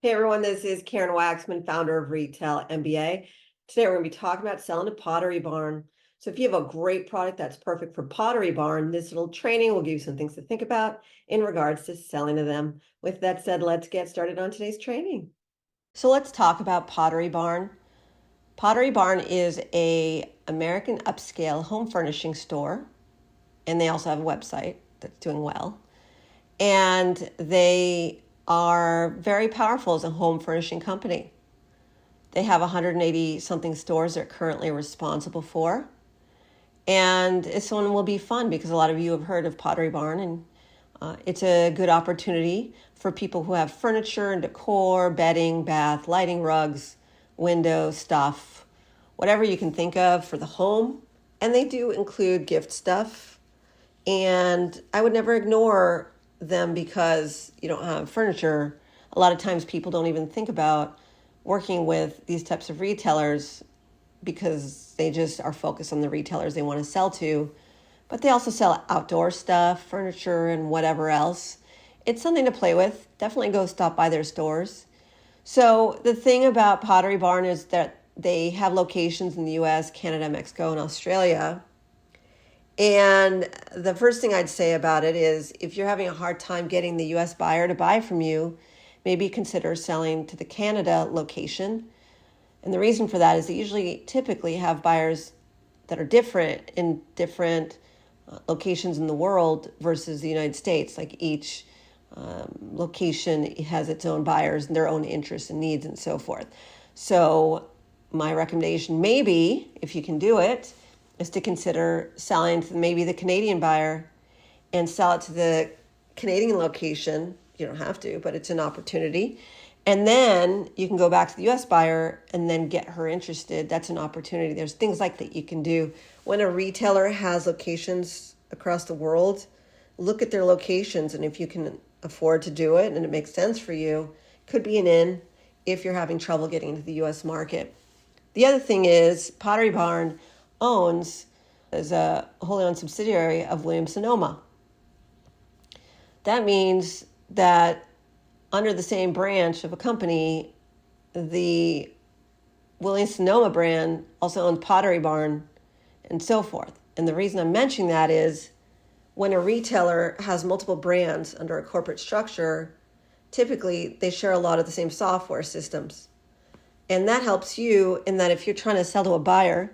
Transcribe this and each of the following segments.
Hey everyone, this is Karen Waksman, founder of Retail MBA. Today we're going to be talking about selling to Pottery Barn. So if you have a great product that's perfect for Pottery Barn, this little training will give you some things to think about in regards to selling to them. With that said, let's get started on today's training. So let's talk about Pottery Barn. Pottery Barn is a American upscale home furnishing store, and they also have a website that's doing well. And they are very powerful as a home furnishing company. They have 180 something stores they're currently responsible for. And this one will be fun because a lot of you have heard of Pottery Barn, and it's a good opportunity for people who have furniture and decor, bedding, bath, lighting, rugs, window stuff, whatever you can think of for the home. And they do include gift stuff. And I would never ignore them because you don't have furniture. A lot of times people don't even think about working with these types of retailers because they just are focused on the retailers they want to sell to. But they also sell outdoor stuff, furniture, and whatever else. It's something to play with. Definitely go stop by their stores. So the thing about Pottery Barn is that they have locations in the US, Canada, Mexico, and Australia. And the first thing I'd say about it is if you're having a hard time getting the US buyer to buy from you, maybe consider selling to the Canada location. And the reason for that is they usually typically have buyers that are different in different locations in the world versus the United States. Like each location has its own buyers and their own interests and needs and so forth. So my recommendation, maybe if you can do it, is to consider selling to maybe the Canadian buyer and sell it to the Canadian location. You don't have to, but it's an opportunity. And then you can go back to the US buyer and then get her interested. That's an opportunity. There's things like that you can do. When a retailer has locations across the world, look at their locations, and if you can afford to do it and it makes sense for you, it could be an in if you're having trouble getting into the US market. The other thing is Pottery Barn owns as a wholly owned subsidiary of Williams-Sonoma. That means that under the same branch of a company, the Williams-Sonoma brand also owns Pottery Barn and so forth. And the reason I'm mentioning that is when a retailer has multiple brands under a corporate structure, typically they share a lot of the same software systems. And that helps you in that if you're trying to sell to a buyer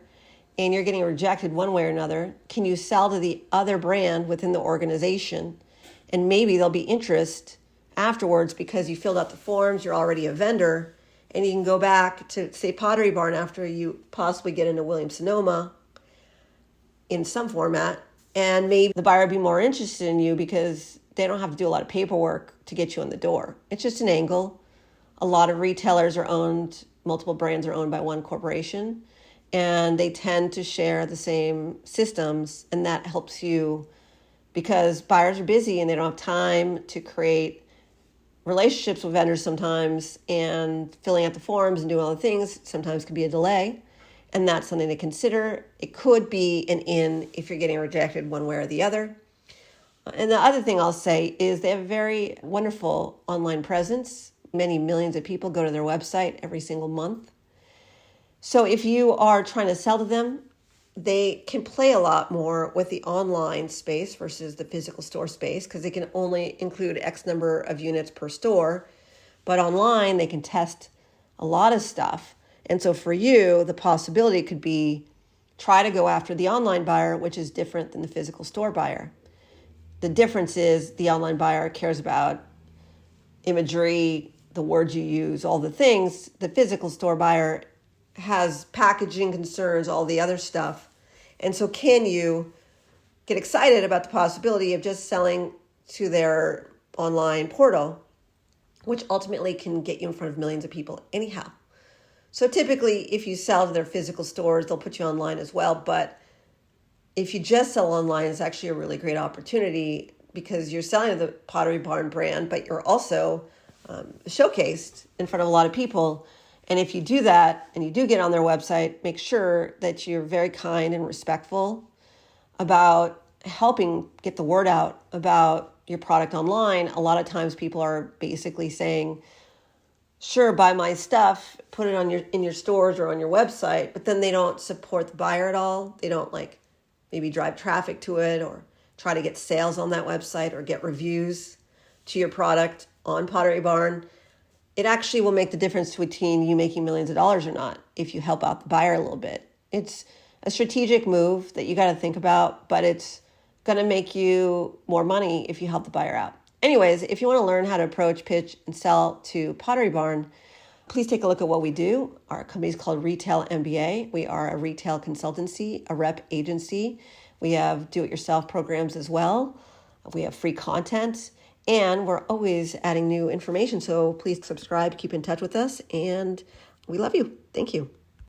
and you're getting rejected one way or another, can you sell to the other brand within the organization? And maybe there'll be interest afterwards because you filled out the forms, you're already a vendor, and you can go back to, say, Pottery Barn after you possibly get into Williams-Sonoma in some format, and maybe the buyer would be more interested in you because they don't have to do a lot of paperwork to get you in the door. It's just an angle. A lot of retailers are owned, multiple brands are owned by one corporation, and they tend to share the same systems, and that helps you because buyers are busy and they don't have time to create relationships with vendors sometimes, and filling out the forms and doing all the things sometimes can be a delay, and that's something to consider. It could be an in if you're getting rejected one way or the other. And the other thing I'll say is they have a very wonderful online presence. Many millions of people go to their website every single month. So if you are trying to sell to them, they can play a lot more with the online space versus the physical store space because they can only include X number of units per store. But online, they can test a lot of stuff. And so for you, the possibility could be try to go after the online buyer, which is different than the physical store buyer. The difference is the online buyer cares about imagery, the words you use, all the things. The physical store buyer has packaging concerns, all the other stuff. And so can you get excited about the possibility of just selling to their online portal, which ultimately can get you in front of millions of people anyhow. So typically, if you sell to their physical stores, they'll put you online as well. But if you just sell online, it's actually a really great opportunity because you're selling to the Pottery Barn brand, but you're also showcased in front of a lot of people. And if you do that and you do get on their website, make sure that you're very kind and respectful about helping get the word out about your product online. A lot of times people are basically saying, sure, buy my stuff, put it on in your stores or on your website, but then they don't support the buyer at all. They don't like maybe drive traffic to it or try to get sales on that website or get reviews to your product on Pottery Barn. It actually will make the difference between you making millions of dollars or not if you help out the buyer a little bit. It's a strategic move that you got to think about, but it's going to make you more money if you help the buyer out. Anyways, if you want to learn how to approach, pitch, and sell to Pottery Barn, please take a look at what we do. Our company is called Retail MBA. We are a retail consultancy, a rep agency. We have do-it-yourself programs as well. We have free content, and we're always adding new information. So please subscribe, keep in touch with us, and we love you. Thank you.